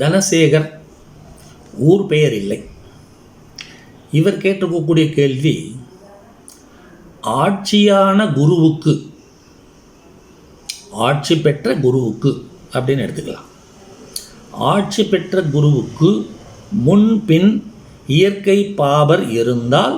தனசேகர், ஊர் பெயர் இல்லை. இவர் கேட்டிருக்கக்கூடிய கேள்வி, ஆட்சியான குருவுக்கு, ஆட்சி பெற்ற குருவுக்கு அப்படின்னு எடுத்துக்கலாம். ஆட்சி பெற்ற குருவுக்கு முன்பின் இயற்கை பாபர் இருந்தால்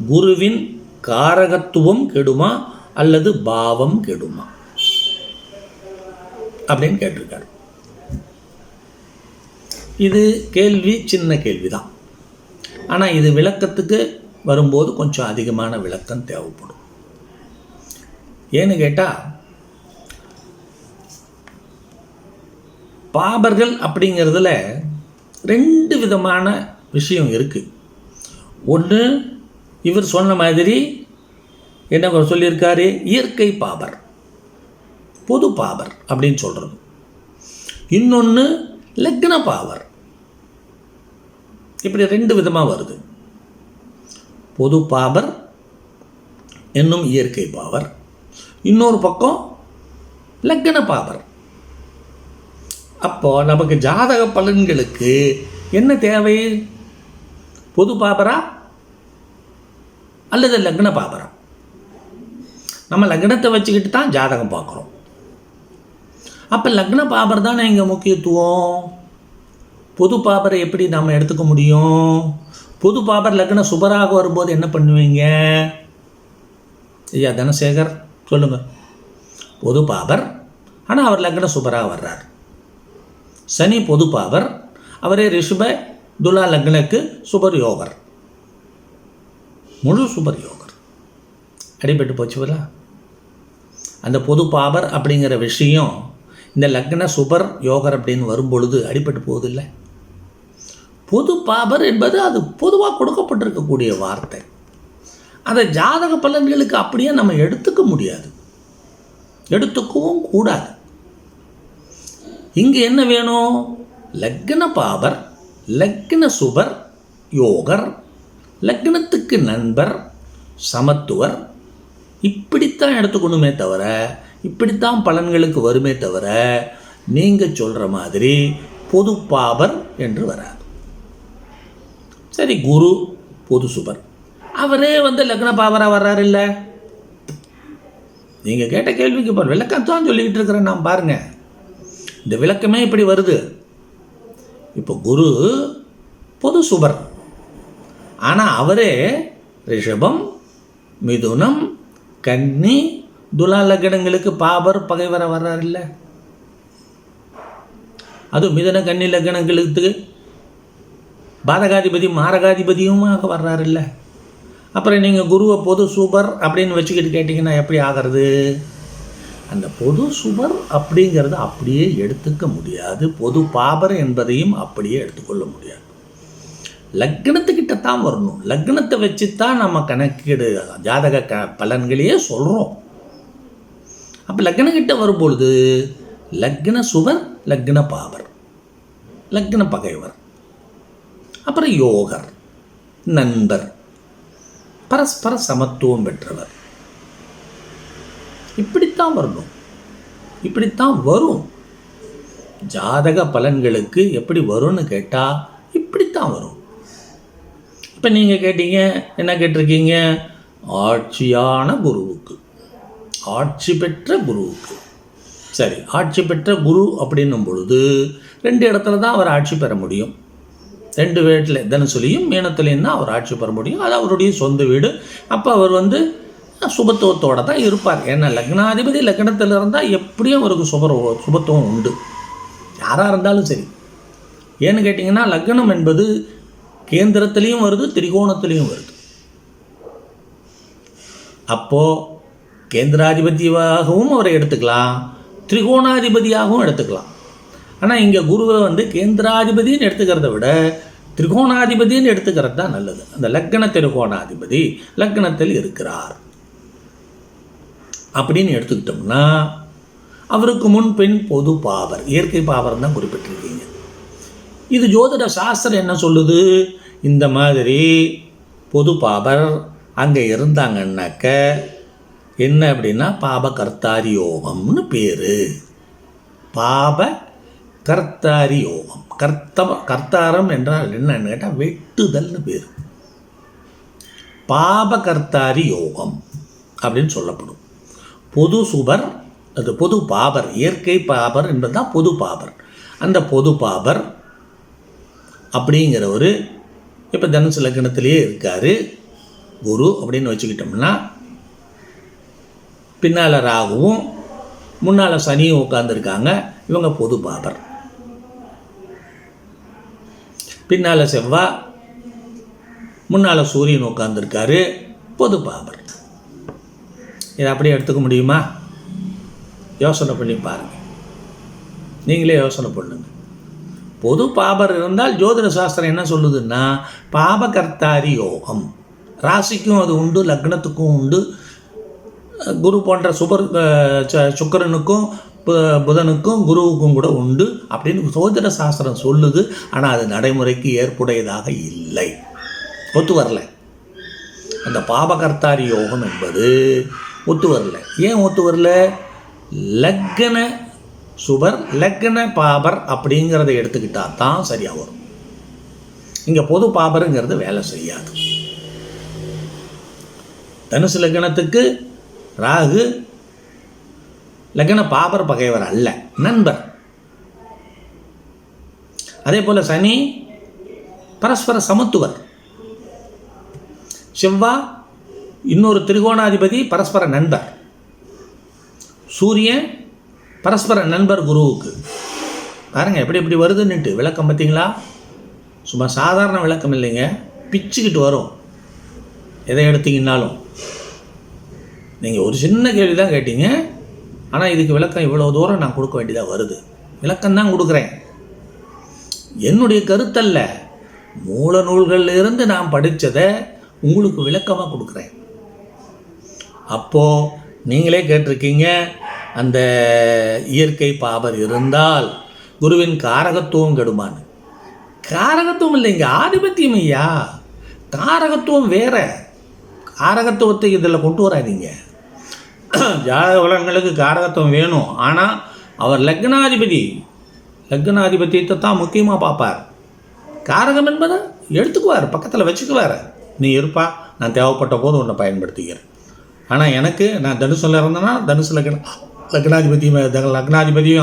குருவின் காரகத்துவம் கெடுமா அல்லது பாவம் கெடுமா அப்படின்னு கேட்டிருக்காரு. இது கேள்வி சின்ன கேள்விதான். ஆனால் இது விளக்கத்துக்கு வரும்போது கொஞ்சம் அதிகமான விளக்கம் தேவைப்படும். ஏன்னு கேட்டால், பாபர்கள் அப்படிங்கிறதுல ரெண்டு விதமான விஷயம் இருக்குது. ஒன்று, இவர் சொன்ன மாதிரி என்ன சொல்லியிருக்காரு, இயற்கை பாபர், பொது பாபர் அப்படின்னு சொல்கிறது. இன்னொன்று லக்ன பாபர். இப்படி ரெண்டு விதமாக வருது. பொது பாபர் என்னும் இயற்கை பாபர், இன்னொரு பக்கம் லக்ன பாபர். அப்போ நமக்கு ஜாதக பலன்களுக்கு என்ன தேவை? பொது பாபரா அல்லது லக்ன பாபரா? நம்ம லக்னத்தை வச்சுக்கிட்டு தான் ஜாதகம் பார்க்குறோம். அப்போ லக்ன பாபர் தானே இங்கே முக்கியத்துவம். பொது பாபரை எப்படி நாம் எடுத்துக்க முடியும்? பொது பாபர் லக்ன சுபராக வரும்போது என்ன பண்ணுவீங்க ஐயா தனசேகர்? சொல்லுங்கள். பொது பாபர், ஆனால் அவர் லக்ன சுபராக வர்றார். சனி பொது பாபர், அவரே ரிஷப துலா லக்னக்கு சுபர் யோகர், முழு சுபர் யோகர். அடிபட்டு போச்சுவரா? அந்த பொது பாபர் அப்படிங்கிற விஷயம் இந்த லக்ன சுபர் யோகர் அப்படின்னு வரும்பொழுது அடிபட்டு போவதில்லை. பொது பாபர் என்பது அது பொதுவாக கொடுக்கப்பட்டிருக்கக்கூடிய வார்த்தை. அதை ஜாதக பலன்களுக்கு அப்படியே நம்ம எடுத்துக்க முடியாது, எடுத்துக்கவும் கூடாது. இங்கே என்ன வேணும்? லக்ன பாபர், லக்ன சுபர் யோகர், லக்னத்துக்கு நண்பர், சமத்துவர், இப்படித்தான் எடுத்துக்கணுமே தவிர, இப்படித்தான் பலன்களுக்கு வருமே தவிர நீங்கள் சொல்கிற மாதிரி பொது பாபர் என்று வராது. சரி, குரு பொது சுபர், அவரே லக்ன பாபராக வர்றாரு இல்லை? நீங்கள் கேட்ட கேள்விக்கு இப்போ விளக்கம் தான் சொல்லிக்கிட்டு இருக்கிறேன் நான். பாருங்கள், இந்த விளக்கமே இப்படி வருது. இப்போ குரு பொது சுபர், ஆனால் அவரே ரிஷபம், மிதுனம், கன்னி, துலா லக்னங்களுக்கு பாபர் பகைவர வர்றார் இல்லை? அதுவும் மிதுன கன்னி லக்னங்களுக்கு பாதகாதிபதி மாரகாதிபதியுமாக வர்றாரு இல்லை? அப்புறம் நீங்கள் குருவை பொது சுபர் அப்படின்னு வச்சுக்கிட்டு கேட்டிங்கன்னா எப்படி ஆகிறது? அந்த பொது சுபர் அப்படிங்கிறத அப்படியே எடுத்துக்க முடியாது. பொது பாபர் என்பதையும் அப்படியே எடுத்துக்கொள்ள முடியாது. லக்னத்துக்கிட்ட தான் வரணும். லக்னத்தை வச்சு தான் நம்ம கணக்கீடு ஜாதக பலன்களையே சொல்கிறோம். அப்போ லக்னக்கிட்ட வரும்பொழுது லக்ன சுபர், லக்ன பாபர், லக்ன பகைவர், அப்புறம் யோகர், நண்பர், பரஸ்பர சமத்துவம் பெற்றவர், இப்படித்தான் வரணும். இப்படித்தான் வரும். ஜாதக பலன்களுக்கு எப்படி வரும்னு கேட்டால் இப்படித்தான் வரும். இப்போ நீங்கள் கேட்டீங்க, என்ன கேட்டிருக்கீங்க? ஆட்சியான குருவுக்கு, ஆட்சி பெற்ற குருவுக்கு. சரி, ஆட்சி பெற்ற குரு அப்படின்னும் பொழுது ரெண்டு இடத்துல தான் அவர் ஆட்சி பெற முடியும். ரெண்டு வீட்டில், தனுசுலையும் மீனத்துலையும் தான் அவர் ஆட்சி பெற முடியும். அது அவருடைய சொந்த வீடு. அப்போ அவர் சுபத்துவத்தோடு தான் இருப்பார். ஏன்னா லக்னாதிபதி லக்னத்தில் இருந்தால் எப்படியும் அவருக்கு சுபத்துவம் உண்டு, யாராக இருந்தாலும் சரி. ஏன்னு கேட்டிங்கன்னா, லக்னம் என்பது கேந்திரத்திலையும் வருது, திரிகோணத்திலையும் வருது. அப்போது கேந்திராதிபதியாகவும் அவரை எடுத்துக்கலாம், திரிகோணாதிபதியாகவும் எடுத்துக்கலாம். ஆனால் இங்கே குருவை கேந்திராதிபதின்னு எடுத்துக்கிறத விட திரிகோணாதிபதின்னு எடுத்துக்கிறது தான் நல்லது. அந்த லக்ன திரிகோணாதிபதி லக்னத்தில் இருக்கிறார் அப்படின்னு எடுத்துக்கிட்டோம்னா அவருக்கு முன் பெண் பொது பாவர், இயற்கை பாவர் தான் குறிப்பிட்டிருக்கீங்க. இது ஜோதிட சாஸ்திரம் என்ன சொல்லுது? இந்த மாதிரி பொது பாவர் அங்கே இருந்தாங்கன்னாக்க என்ன அப்படின்னா பாப கர்த்தாரி யோகம்னு பேர். பாப கர்த்தாரி யோகம். கர்த்தாரம் என்றால் என்னன்னு கேட்டால் வெட்டுதல்னு பேர். பாபகர்த்தாரி யோகம் அப்படின்னு சொல்லப்படும். பொது சுபர், அது பொது பாபர், இயற்கை பாபர் என்பது தான் பொது பாபர். அந்த பொது பாபர் அப்படிங்கிறவர் இப்போ தனுசு லக்னத்திலேயே இருக்கார் குரு அப்படின்னு வச்சுக்கிட்டோம்னா, பின்னால் ராகுவும் முன்னால் சனியும் உட்காந்துருக்காங்க. இவங்க பொது பாபர். பின்னால் செவ்வாய், முன்னால் சூரியன் உட்காந்துருக்காரு, பொது பாபர். இதை அப்படியே எடுத்துக்க முடியுமா? யோசனை பண்ணி பாருங்கள். நீங்களே யோசனை பண்ணுங்க. பொது பாபர் இருந்தால் ஜோதிட சாஸ்திரம் என்ன சொல்லுதுன்னா, பாபகர்த்தாரி யோகம். ராசிக்கும் அது உண்டு, லக்னத்துக்கும் உண்டு. குரு போன்ற சுக்கிரனுக்கும் புதனுக்கும் குருவுக்கும் கூட உண்டு அப்படின்னு ஜோதிட சாஸ்திரம் சொல்லுது. ஆனால் அது நடைமுறைக்கு ஏற்புடையதாக இல்லை, ஒத்து வரல. அந்த பாபகர்த்தாரி யோகம் என்பது ஒத்து வரல. ஏன் ஒத்து வரல? லக்ன சுபர் லக்ன பாபர் அப்படிங்கிறத எடுத்துக்கிட்டால் தான் சரியாக வரும். இங்கே பொது பாபருங்கிறது வேலை செய்யாது. தனுசு லக்னத்துக்கு ராகு லக்ன பாபர் பகைவர் அல்ல, நண்பர். அதே போல் சனி பரஸ்பர சமத்துவர். செவ்வாய் இன்னொரு திரிகோணாதிபதி, பரஸ்பர நண்பர். சூரியன் பரஸ்பர நண்பர் குருவுக்கு. பாருங்கள் எப்படி எப்படி வருதுன்னுட்டு விளக்கம் பார்த்தீங்களா? சும்மா சாதாரண விளக்கம் இல்லைங்க, பிச்சுக்கிட்டு வரும். எதை எடுத்தீங்கன்னாலும் நீங்கள் ஒரு சின்ன கேள்வி தான் கேட்டீங்க, ஆனால் இதுக்கு விளக்கம் இவ்வளோ தூரம் நான் கொடுக்க வேண்டியதாக வருது. விளக்கம் தான் கொடுக்குறேன், என்னுடைய கருத்தல்ல. மூல நூல்களிலிருந்து நான் படித்ததை உங்களுக்கு விளக்கமாக கொடுக்குறேன். அப்போது நீங்களே கேட்டிருக்கீங்க, அந்த இயற்கை பாபர் இருந்தால் குருவின் காரகத்துவம் கெடுமான்னு. காரகத்துவம் இல்லைங்க, ஆதிபத்தியம் ஐயா. காரகத்துவம் வேற. காரகத்துவத்தை இதில் கொண்டு வராதீங்க. ஜாதக வளங்களுக்கு காரகத்துவம் வேணும், ஆனால் அவர் லக்னாதிபத்தியத்தை தான் முக்கியமாக பார்ப்பார். காரகம் என்பதை எடுத்துக்குவார், பக்கத்தில் வச்சுக்குவார். நீ இருப்பா, நான் தேவைப்பட்ட போது உன்னை பயன்படுத்திக்கிறேன். ஆனால் எனக்கு, நான் தனுசில் இருந்தேன்னா தனுசு லக்னாதிபதியும்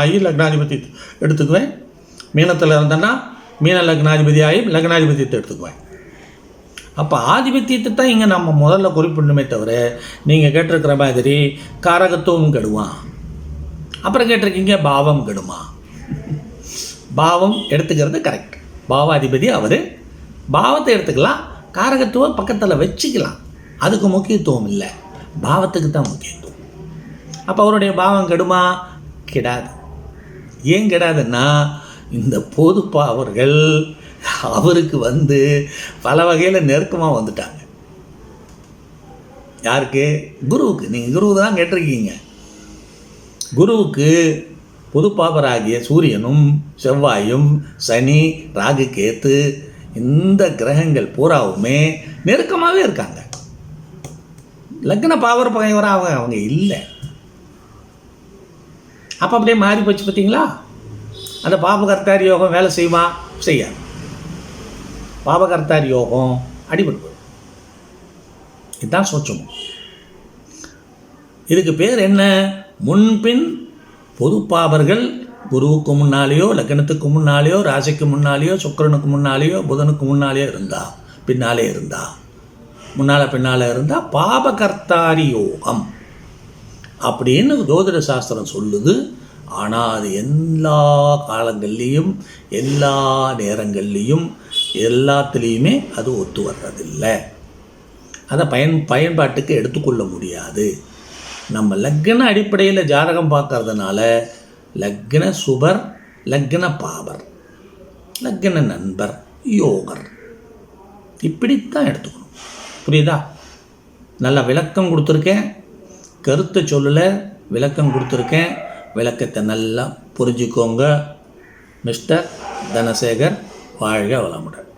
ஆகி லக்னாதிபதி எடுத்துக்குவேன். மீனத்தில் இருந்தேன்னா மீன லக்னாதிபதி ஆகி லக்னாதிபதியத்தை எடுத்துக்குவேன். அப்போ ஆதிபத்தியத்தை தான் இங்கே நம்ம முதல்ல குறிப்பிடணுமே தவிர, நீங்கள் கேட்டிருக்கிற மாதிரி காரகத்துவம் கெடுவான். அப்புறம் கேட்டிருக்கீங்க பாவம் கெடுமா. பாவம் எடுத்துக்கிறது கரெக்ட். பாவாதிபதி அவர், பாவத்தை எடுத்துக்கலாம். காரகத்துவம் பக்கத்தில் வச்சுக்கலாம், அதுக்கு முக்கியத்துவம் இல்லை, பாவத்துக்கு தான் முக்கியத்துவம். அப்போ அவருடைய பாவம் கெடுமா? கெடாது. ஏன் கெடாதுன்னா, இந்த பொது பாவர்கள் அவருக்கு பல வகையில் நெருக்கமாக வந்துட்டாங்க. யாருக்கு? குருவுக்கு. நீங்கள் குருவுக்கு தான் கேட்டிருக்கீங்க. குருவுக்கு பொது பாபராகிய சூரியனும் செவ்வாயும் சனி ராகு கேத்து இந்த கிரகங்கள் பூராவுமே நெருக்கமாகவே இருக்காங்க. லக்ன பாவர் பகைவராக அவங்க இல்லை. அப்போ அப்படியே மாறி போச்சு பார்த்தீங்களா? அந்த பாபகர்த்தாரி யோகம் வேலை செய்யுமா? செய்யாது. பாபகர்த்தாரி யோகம் அடிபட்டு. இதுதான் சோச்சமும். இதுக்கு பேர் என்ன? முன்பின் பொது பாபர்கள் குருவுக்கு முன்னாலேயோ லக்னத்துக்கு முன்னாலேயோ ராசிக்கு முன்னாலேயோ சுக்கிரனுக்கு முன்னாலேயோ புதனுக்கு முன்னாலேயோ பின்னாலே பின்னால் இருந்தால் பாபகர்த்தாரி யோகம் அப்படின்னு ஜோதிட சாஸ்திரம் சொல்லுது. ஆனால் அது எல்லா காலங்கள்லேயும் எல்லா நேரங்கள்லேயும் எல்லாத்துலேயுமே அது ஒத்து வர்றதில்லை. அதை பயன்பாட்டுக்கு எடுத்துக்கொள்ள முடியாது. நம்ம லக்ன அடிப்படையில் ஜாதகம் பார்க்கறதுனால லக்ன சுபர், லக்ன பாபர், லக்ன நண்பர், யோகர் இப்படித்தான் எடுத்துக்கணும். புரியுதா? நல்லா விளக்கம் கொடுத்துருக்கேன், கருத்தை சொல்லலை, விளக்கம் கொடுத்துருக்கேன். விளக்கத்தை நல்லா புரிஞ்சுக்கோங்க. மிஸ்டர் தனசேகர். வாழ்க வளமுடன்.